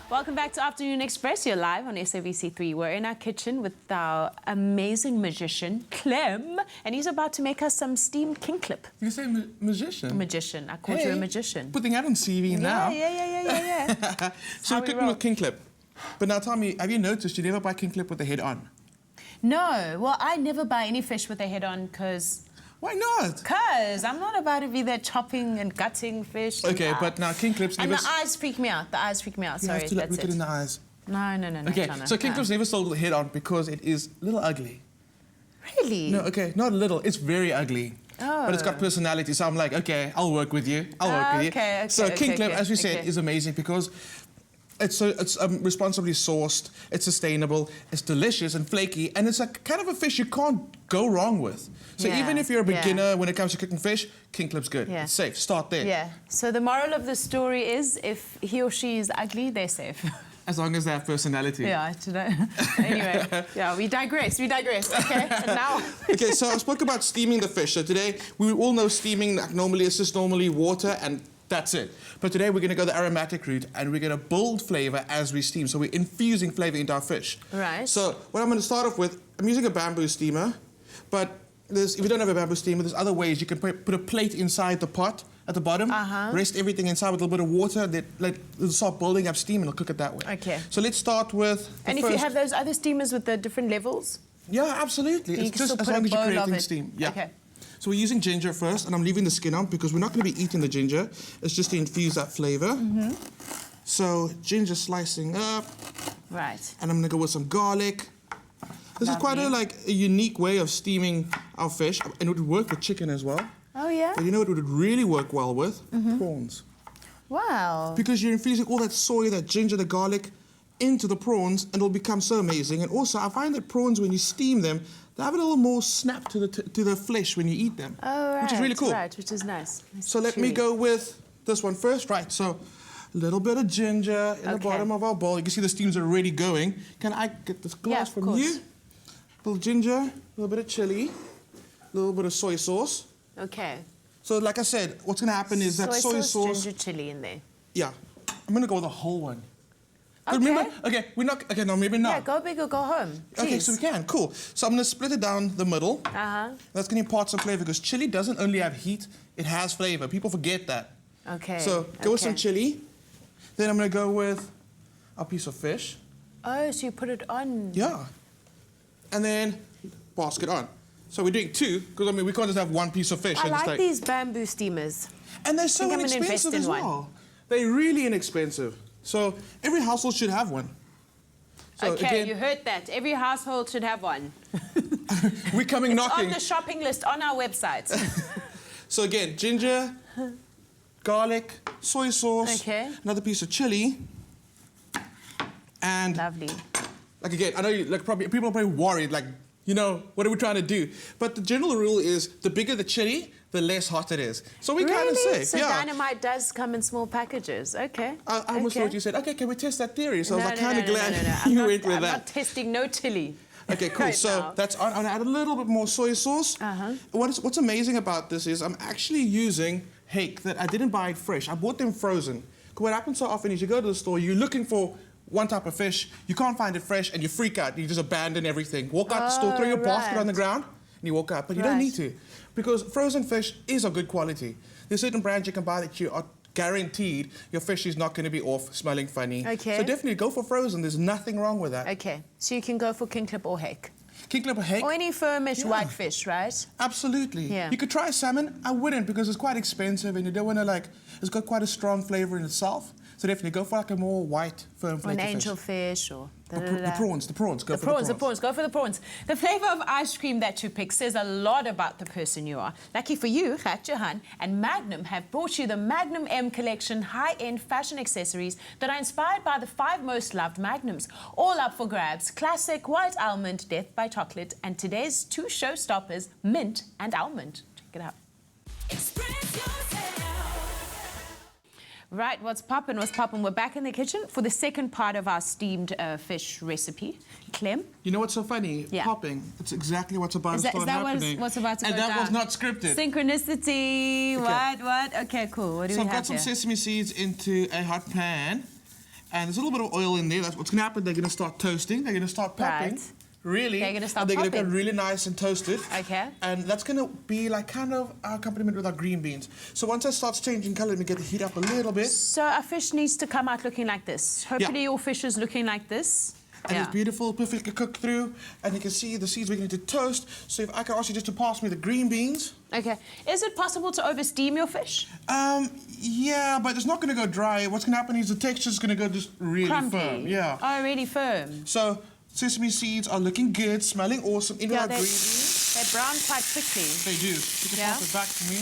Welcome back to Afternoon Express. You're live on SABC3. We're in our kitchen with our amazing magician, Clem, and he's about to make us some steamed kingklip. You say magician? Magician. I called you a magician. Putting that on CV now. Yeah. So we're cooking with kingklip. But now tell me, have you noticed you never buy kingklip with the head on? No. Well, I never buy any fish with the head on because... Why not? Because I'm not about to be there chopping and gutting fish. Okay, but now kingklips never... And the eyes freak me out. The eyes freak me out. Sorry, that's it. You have to look it in the eyes. No. Okay, so kingklip's never sold with the head on because it is a little ugly. Really? No, okay, not a little. It's very ugly. Oh. But it's got personality, so I'm like, okay, I'll work with you. I'll work with you. Okay, so kingklip, as we said, is amazing because it's responsibly sourced, it's sustainable, it's delicious and flaky, and it's a kind of a fish you can't go wrong with. So even if you're a beginner when it comes to cooking fish, kingklip's good. It's safe. Start there. Yeah. So the moral of the story is, if he or she is ugly, they're safe. As long as they have personality. Yeah, anyway, we digress. Okay, and now... Okay, so I spoke about steaming the fish. So today, we all know steaming, like normally, it's just normally water and that's it. But today, we're going to go the aromatic route and we're going to build flavor as we steam. So we're infusing flavor into our fish. Right. So what I'm going to start off with, I'm using a bamboo steamer, but if you don't have a bamboo steamer, there's other ways. You can put a plate inside the pot at the bottom, rest everything inside with a little bit of water, it'll start building up steam and it'll cook it that way. Okay. So let's start with And if you have those other steamers with the different levels? Yeah, absolutely. It's just as long as you're creating steam. Yeah. Okay. So we're using ginger first, and I'm leaving the skin on because we're not going to be eating the ginger. It's just to infuse that flavor. So ginger slicing up. Right. And I'm going to go with some garlic. This is quite a unique way of steaming our fish, and it would work with chicken as well. Oh, yeah? But you know what would really work well with? Prawns. Wow. Because you're infusing all that soy, that ginger, the garlic into the prawns, and it'll become so amazing. And also, I find that prawns, when you steam them, they have a little more snap to the flesh when you eat them. Oh, right. Which is really cool. Right, which is nice. So let me go with this one first. Right, so a little bit of ginger in the bottom of our bowl. You can see the steam's already going. Can I get this glass from you? A little ginger, a little bit of chili, a little bit of soy sauce. Okay. So like I said, what's going to happen is that soy sauce... ginger chili in there. Yeah. I'm going to go with the whole one. Okay. Remember, we're not... Okay, no, maybe not. Yeah, go big or go home. Please. Okay, so we can. Cool. So I'm going to split it down the middle. That's going to impart some flavor because chili doesn't only have heat, it has flavor. People forget that. Okay. So go with some chili. Then I'm going to go with a piece of fish. Oh, so you put it on. Yeah. And then basket on. So we're doing two, because I mean, we can't just have one piece of fish. I like these bamboo steamers. And they're so inexpensive as well. They're really inexpensive. So every household should have one. So okay, again, you heard that. Every household should have one. We're coming knocking. On the shopping list on our website. So again, ginger, garlic, soy sauce, another piece of chili, and lovely. Like again, I know people are probably worried, like, you know, what are we trying to do? But the general rule is the bigger the chili, the less hot it is. So we kind of say, so dynamite does come in small packages. Okay. I almost thought you said, okay, can we test that theory? So I was like, kind of glad you went with that. I'm not testing no chili. Okay, cool. So that's on. I'm gonna add a little bit more soy sauce. What's amazing about this is I'm actually using hake that I didn't buy it fresh. I bought them frozen. What happens so often is you go to the store, you're looking for one type of fish, you can't find it fresh, and you freak out. You just abandon everything. Walk out the store, throw your basket on the ground, and you walk out. But you don't need to, because frozen fish is of good quality. There's certain brands you can buy that you are guaranteed your fish is not going to be off, smelling funny. Okay. So definitely go for frozen. There's nothing wrong with that. Okay. So you can go for kingklip or hake. Kingklip or hake. Or any firmish white fish, right? Absolutely. Yeah. You could try salmon. I wouldn't, because it's quite expensive and you don't want to it's got quite a strong flavor in itself. So definitely go for like a more white, firm flavor. Or an angelfish or... The prawns. Go for the prawns. Go for the prawns. The flavour of ice cream that you pick says a lot about the person you are. Lucky for you, Johan and Magnum have brought you the Magnum M collection high-end fashion accessories that are inspired by the 5 most loved Magnums. All up for grabs. Classic white almond, death by chocolate, and today's 2 showstoppers, mint and almond. Check it out. Express yourself. Right, what's poppin'? We're back in the kitchen for the second part of our steamed fish recipe. Clem? You know what's so funny? Popping. It's exactly what's about to start happening. What's about to go down? And that was not scripted. Synchronicity. Okay. What? Okay, cool. What do we have So I've got some sesame seeds into a hot pan. And there's a little bit of oil in there. That's what's going to happen. They're going to start toasting. They're going to start popping. Right. Really. They're going to start and they're going to popping. get really nice and toasted. Okay. And that's going to be like kind of our accompaniment with our green beans. So once that starts changing color, let me get the heat up a little bit. So our fish needs to come out looking like this. Hopefully your fish is looking like this. And it's beautiful, perfectly cooked through. And you can see the seeds beginning to toast. So if I can ask you just to pass me the green beans. Okay. Is it possible to over steam your fish? Yeah, but it's not going to go dry. What's going to happen is the texture is going to go just really firm. Yeah. Oh, really firm. So sesame seeds are looking good, smelling awesome. Into our green beans. They brown quite quickly. They do. You can pass it back to me.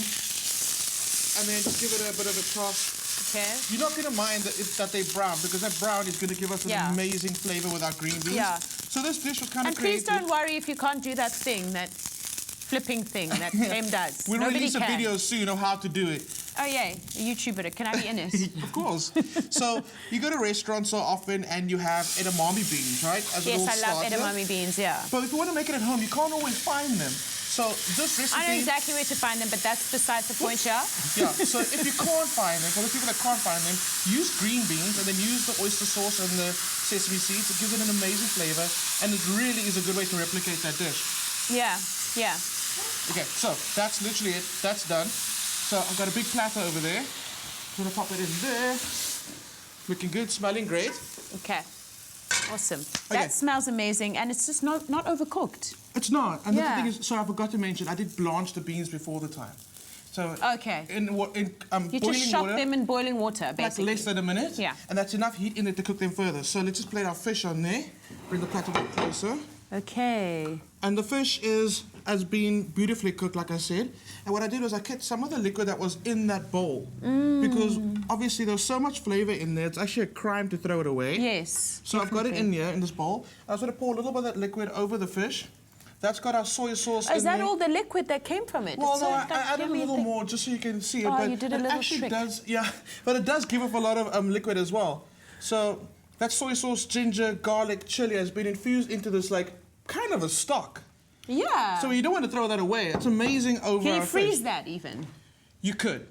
And then just give it a bit of a toss. Okay. You're not going to mind that they're brown, because that brown is going to give us an amazing flavor with our green beans. Yeah. So this dish was kind of creative. And please don't worry if you can't do that thing, that flipping thing that Clem does. We'll release a video soon of how to do it. Oh, yeah. A YouTuber. Can I be in it? Of course. So you go to restaurants so often and you have edamame beans, right? Yes, I love edamame beans, yeah. But if you want to make it at home, you can't always find them. So this recipe... I know exactly where to find them, but that's besides the point, yeah? Yeah, so if you can't find them, for the people that can't find them, use green beans and then use the oyster sauce and the sesame seeds. It gives it an amazing flavor, and it really is a good way to replicate that dish. Yeah, yeah. Okay, so that's literally it. That's done. So I've got a big platter over there. I'm going to pop it in there. Looking good, smelling great. Okay. Awesome. That smells amazing, and it's just not overcooked. It's not. And the thing is, so I forgot to mention, I did blanch the beans before the time. So you just shop them in boiling water, basically. Like less than a minute. Yeah. And that's enough heat in it to cook them further. So let's just plate our fish on there. Bring the platter a bit closer. Okay. And the fish has been beautifully cooked, like I said. And what I did was I kept some of the liquid that was in that bowl. Because obviously there's so much flavor in there, it's actually a crime to throw it away. Yes. So I've got it in here, in this bowl. I was going to pour a little bit of that liquid over the fish. That's got our soy sauce in there. Is that all the liquid that came from it? Well, no, I added a little more just so you can see it. Oh, but you did a little trick. But it does give off a lot of liquid as well. So that soy sauce, ginger, garlic, chili has been infused into this, like, kind of a stock. Yeah. So you don't want to throw that away. It's amazing over Can you our freeze fish. that even? You could,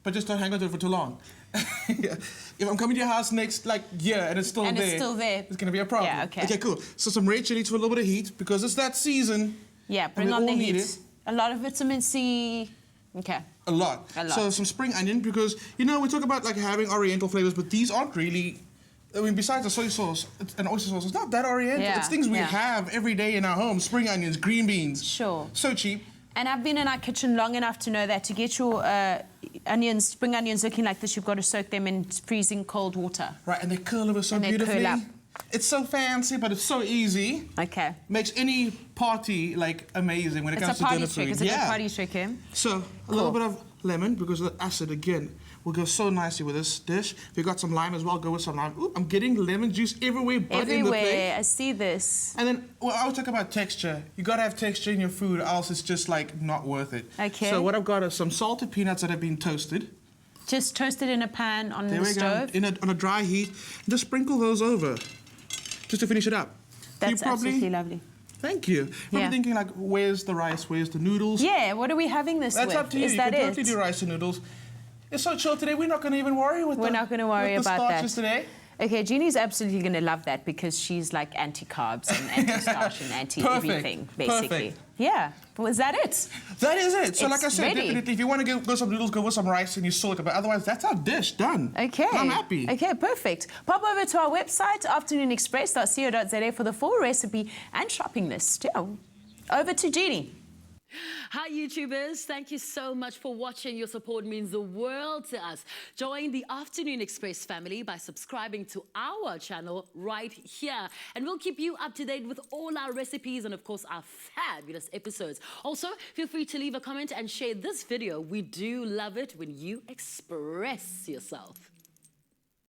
but just don't hang on to it for too long. If I'm coming to your house next year and it's still there, it's going to be a problem. Yeah, okay. Okay, cool. So some red chili for a little bit of heat because it's that season. Yeah, bring on the heat. A lot of vitamin C. Okay. A lot. So some spring onion because, we talk about having oriental flavors, but these aren't really... I mean, besides the soy sauce and oyster sauce, it's not that oriental. It's things we have every day in our home. Spring onions, green beans. Sure. So cheap. And I've been in our kitchen long enough to know that to get your spring onions looking like this, you've got to soak them in freezing cold water. Right, and they curl over so beautifully. They curl up. It's so fancy, but it's so easy. Okay. Makes any party, amazing when it comes to dinner food. It's a party trick, yeah? So, a little bit of lemon, because the acid, again, will go so nicely with this dish. If you've got some lime as well, go with some lime. Ooh, I'm getting lemon juice everywhere but in the plate. Everywhere, I see this. And then, I always talk about texture. You gotta have texture in your food, or else it's just, not worth it. Okay. So what I've got is some salted peanuts that have been toasted. Just toasted in a pan on the stove? There we go, on a dry heat. Just sprinkle those over, just to finish it up. That's absolutely lovely. Thank you. I'm thinking, where's the rice, where's the noodles? Yeah, what are we having this with? That's up to you. Is that you can totally do rice and noodles. It's so chill today, we're not going to even worry with We're not going to worry about that. Today. Okay, Jeannie's absolutely going to love that because she's anti-carbs and anti-starch and anti-everything, basically. Perfect. Yeah. Well, is that it? That is it. So like I said, definitely, if you want to go some noodles, go with some rice and you salt it. But otherwise, that's our dish done. Okay. I'm happy. Okay, perfect. Pop over to our website, afternoonexpress.co.za for the full recipe and shopping list. Yeah. Over to Jeannie. Hi YouTubers, thank you so much for watching. Your support means the world to us. Join the Afternoon Express family by subscribing to our channel right here. And we'll keep you up to date with all our recipes and of course our fabulous episodes. Also, feel free to leave a comment and share this video. We do love it when you express yourself.